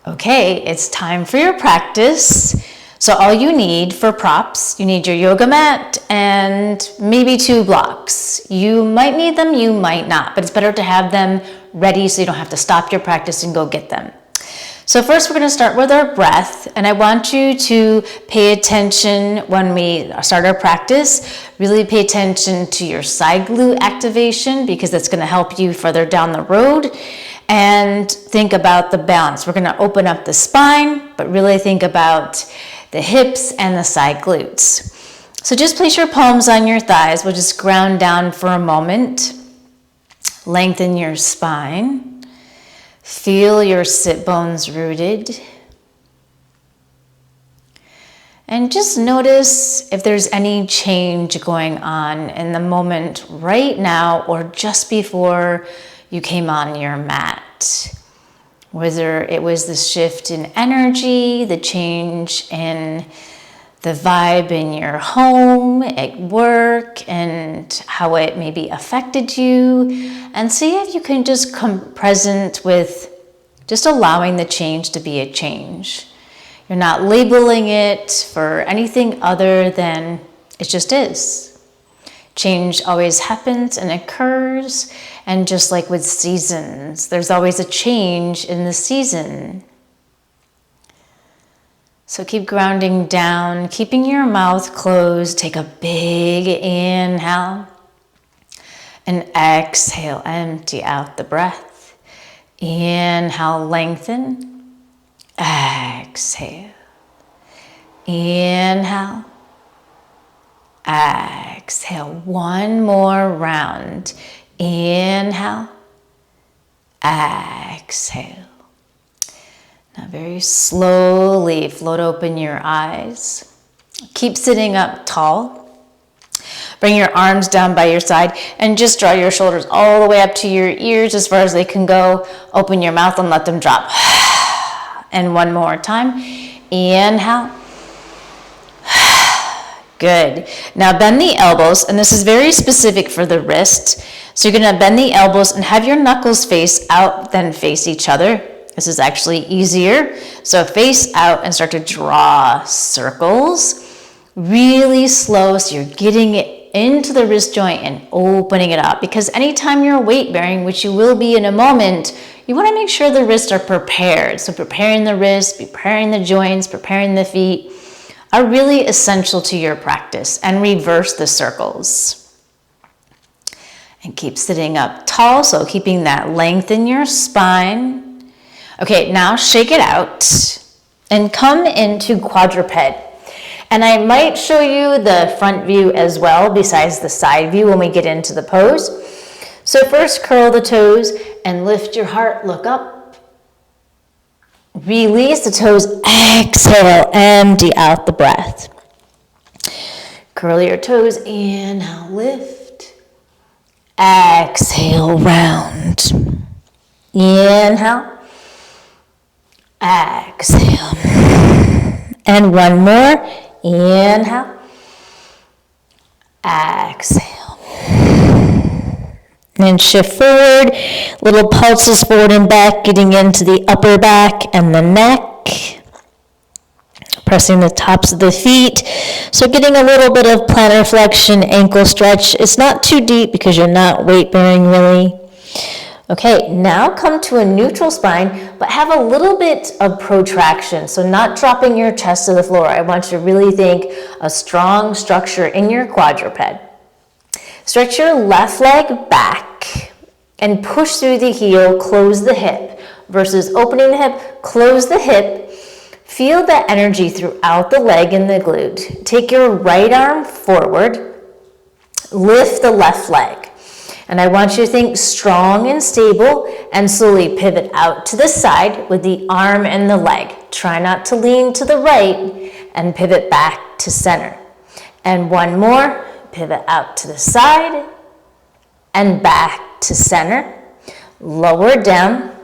Okay, it's time for your practice. So all you need for props, you need your yoga mat and maybe 2 blocks. You might need them, you might not, but it's better to have them ready so you don't have to stop your practice and go get them. So first we're going to start with our breath, and I want you to pay attention when we start our practice. Really pay attention to your side glute activation because that's going to help you further down the road. And think about the balance. We're going to open up the spine, but really think about the hips and the side glutes. So just place your palms on your thighs. We'll just ground down for a moment. Lengthen your spine. Feel your sit bones rooted. And just notice if there's any change going on in the moment right now or just before you came on your mat. Whether it was the shift in energy, the change in the vibe in your home, at work, and how it maybe affected you. And see if you can just come present with just allowing the change to be a change. You're not labeling it for anything other than it just is. Change always happens and occurs, and just like with seasons, there's always a change in the season. So keep grounding down, keeping your mouth closed. Take a big inhale and exhale, empty out the breath. Inhale, lengthen, exhale. Inhale. Exhale, one more round. Inhale, exhale. Now very slowly float open your eyes. Keep sitting up tall. Bring your arms down by your side and just draw your shoulders all the way up to your ears as far as they can go. Open your mouth and let them drop. And one more time. Inhale. Good. Now bend the elbows, and this is very specific for the wrist. So you're going to bend the elbows and have your knuckles face out, then face each other. This is actually easier. So face out and start to draw circles. Really slow, so you're getting it into the wrist joint and opening it up. Because anytime you're weight bearing, which you will be in a moment, you want to make sure the wrists are prepared. So preparing the wrists, preparing the joints, preparing the feet are really essential to your practice. And reverse the circles. And keep sitting up tall, so keeping that length in your spine. Okay, now shake it out and come into quadruped. And I might show you the front view as well, besides the side view when we get into the pose. So first curl the toes and lift your heart, look up. Release the toes, exhale, empty out the breath. Curl your toes, inhale, lift. Exhale, round. Inhale. Exhale. And one more. Inhale. Exhale. And shift forward, little pulses forward and back, getting into the upper back and the neck. Pressing the tops of the feet. So getting a little bit of plantar flexion, ankle stretch. It's not too deep because you're not weight bearing really. Okay, now come to a neutral spine, but have a little bit of protraction. So not dropping your chest to the floor. I want you to really think a strong structure in your quadruped. Stretch your left leg back and push through the heel, close the hip. Versus opening the hip, close the hip. Feel the energy throughout the leg and the glute. Take your right arm forward, lift the left leg. And I want you to think strong and stable and slowly pivot out to the side with the arm and the leg. Try not to lean to the right and pivot back to center. And one more. Pivot out to the side and back to center. Lower down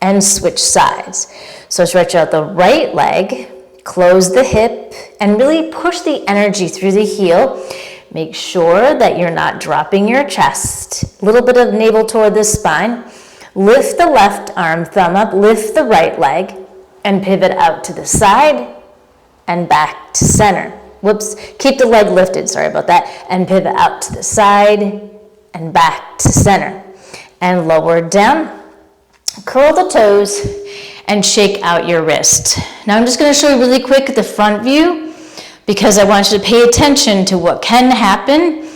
and switch sides. So stretch out the right leg, close the hip, and really push the energy through the heel. Make sure that you're not dropping your chest. A little bit of navel toward the spine. Lift the left arm, thumb up, lift the right leg. and pivot out to the side and back to center. Whoops, keep the leg lifted, sorry about that, and pivot out to the side and back to center. And lower down, curl the toes, and shake out your wrist. Now I'm just gonna show you really quick the front view because I want you to pay attention to what can happen,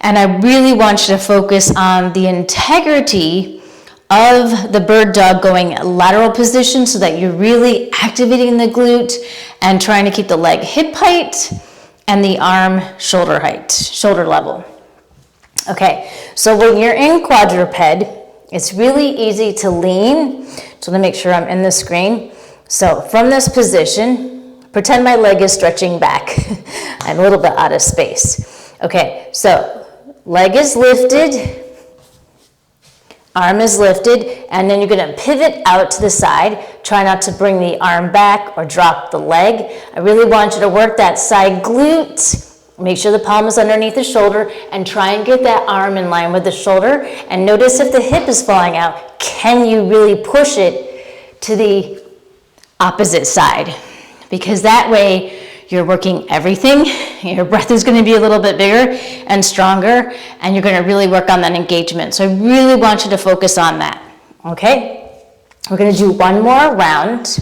and I really want you to focus on the integrity of the bird dog going lateral position so that you're really activating the glute and trying to keep the leg hip height and the arm shoulder height, shoulder level. Okay, so when you're in quadruped, it's really easy to lean. So let me make sure I'm in the screen. So from this position, pretend my leg is stretching back. I'm a little bit out of space. Okay, so leg is lifted, arm is lifted, and then you're gonna pivot out to the side. Try not to bring the arm back or drop the leg. I really want you to work that side glute. Make sure the palm is underneath the shoulder and try and get that arm in line with the shoulder. And notice if the hip is falling out, can you really push it to the opposite side? Because that way you're working everything. Your breath is gonna be a little bit bigger and stronger, and you're gonna really work on that engagement. So I really want you to focus on that, okay? We're gonna do one more round.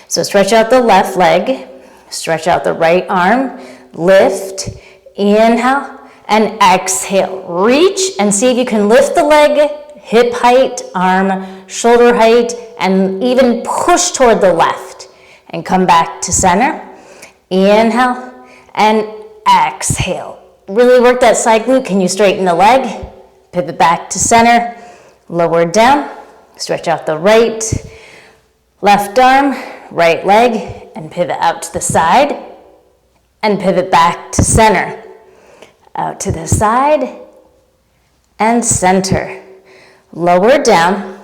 So stretch out the left leg, stretch out the right arm, lift, inhale, and exhale. Reach and see if you can lift the leg, hip height, arm, shoulder height, and even push toward the left. And come back to center. Inhale and exhale. Really work that side glute. Can you straighten the leg? Pivot back to center. Lower down. Stretch out the right, left arm, right leg, and pivot out to the side. And pivot back to center. Out to the side and center. Lower down.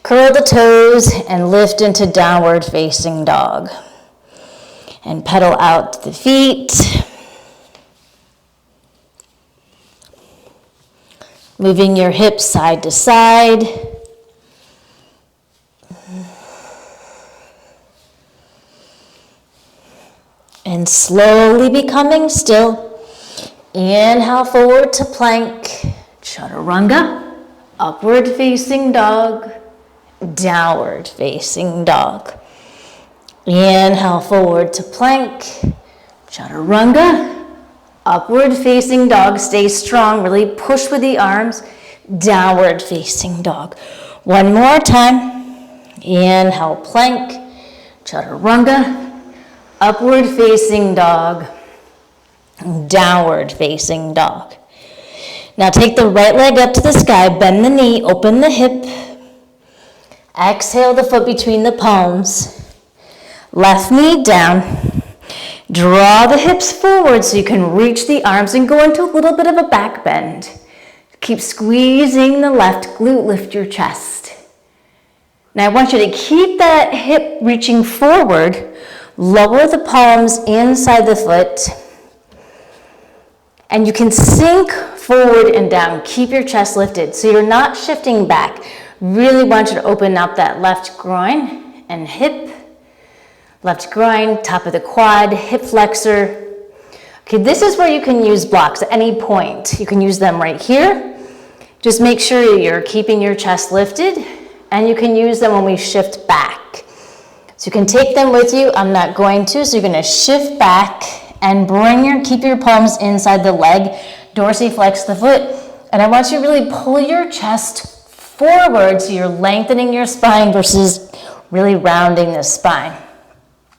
Curl the toes and lift into downward facing dog. And pedal out the feet. Moving your hips side to side. And slowly becoming still. Inhale forward to plank, chaturanga, upward facing dog, downward facing dog. Inhale forward to plank, chaturanga, upward facing dog. Stay strong, really push with the arms, downward facing dog. One more time. Inhale, plank, chaturanga, upward facing dog, downward facing dog. Now take the right leg up to the sky, bend the knee, open the hip. Exhale the foot between the palms. Left knee down. Draw the hips forward so you can reach the arms and go into a little bit of a back bend. Keep squeezing the left glute, lift your chest. Now I want you to keep that hip reaching forward, lower the palms inside the foot, and you can sink forward and down. Keep your chest lifted so you're not shifting back. Really want you to open up that left groin and hip. Left groin, top of the quad, hip flexor. Okay, this is where you can use blocks at any point. You can use them right here. Just make sure you're keeping your chest lifted, and you can use them when we shift back. So you can take them with you. I'm not going to, so you're gonna shift back and keep your palms inside the leg, dorsiflex the foot, and I want you to really pull your chest forward so you're lengthening your spine versus really rounding the spine.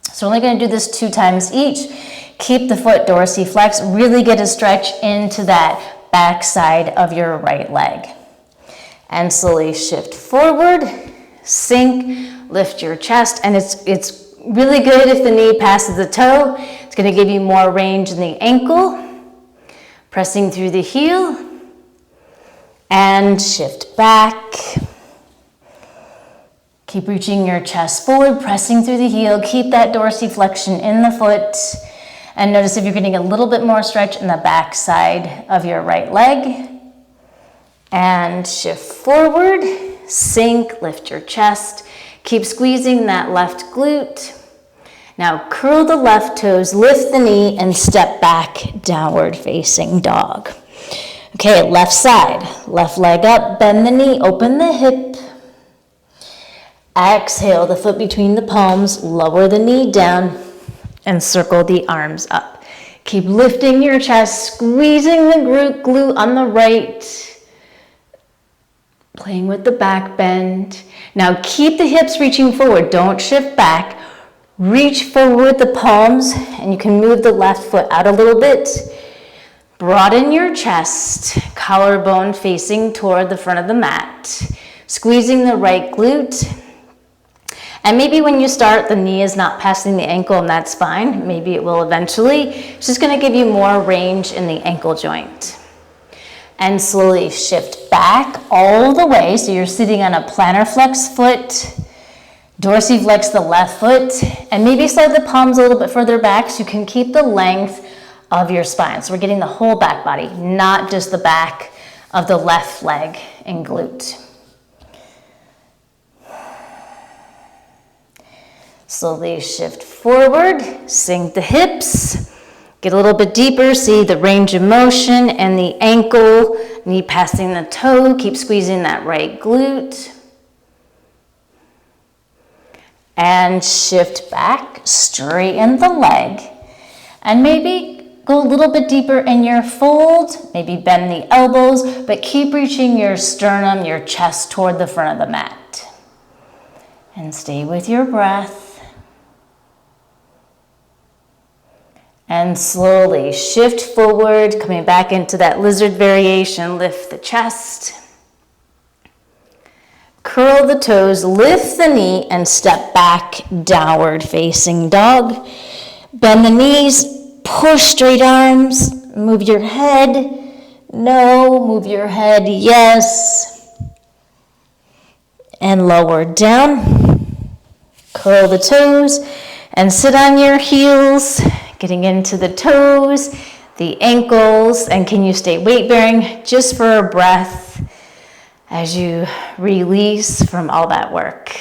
So we're only going to do this 2 times each. Keep the foot dorsiflex, really get a stretch into that back side of your right leg. And slowly shift forward, sink, lift your chest, and it's really good if the knee passes the toe. It's going to give you more range in the ankle. Pressing through the heel, and shift back. Keep reaching your chest forward, pressing through the heel. Keep that dorsiflexion in the foot. And notice if you're getting a little bit more stretch in the back side of your right leg. And shift forward, sink, lift your chest. Keep squeezing that left glute. Now curl the left toes, lift the knee, and step back, downward facing dog. Okay, left side, left leg up, bend the knee, open the hip. Exhale, the foot between the palms, lower the knee down, and circle the arms up. Keep lifting your chest, squeezing the glute on the right, playing with the back bend. Now keep the hips reaching forward, don't shift back. Reach forward with the palms, and you can move the left foot out a little bit. Broaden your chest, collarbone facing toward the front of the mat. Squeezing the right glute. And maybe when you start, the knee is not passing the ankle, and that's fine. Maybe it will eventually. It's just gonna give you more range in the ankle joint. And slowly shift back all the way, so you're sitting on a plantar flex foot. Dorsiflex the left foot, and maybe slide the palms a little bit further back so you can keep the length of your spine. So we're getting the whole back body, not just the back of the left leg and glute. Slowly shift forward, sink the hips, get a little bit deeper, see the range of motion and the ankle, knee passing the toe, keep squeezing that right glute. And shift back, straighten the leg, and maybe go a little bit deeper in your fold, maybe bend the elbows, but keep reaching your sternum, your chest toward the front of the mat. And stay with your breath. And slowly shift forward, coming back into that lizard variation, lift the chest. Curl the toes, lift the knee, and step back, downward facing dog. Bend the knees, push straight arms, move your head, no, move your head, yes. And lower down, curl the toes, and sit on your heels, getting into the toes, the ankles, and can you stay weight bearing just for a breath as you release from all that work.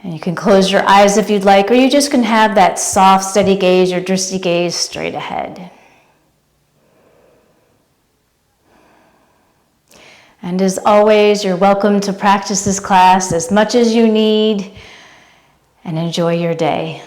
And you can close your eyes if you'd like, or you just can have that soft, steady gaze or drifty gaze straight ahead. And as always, you're welcome to practice this class as much as you need, and enjoy your day.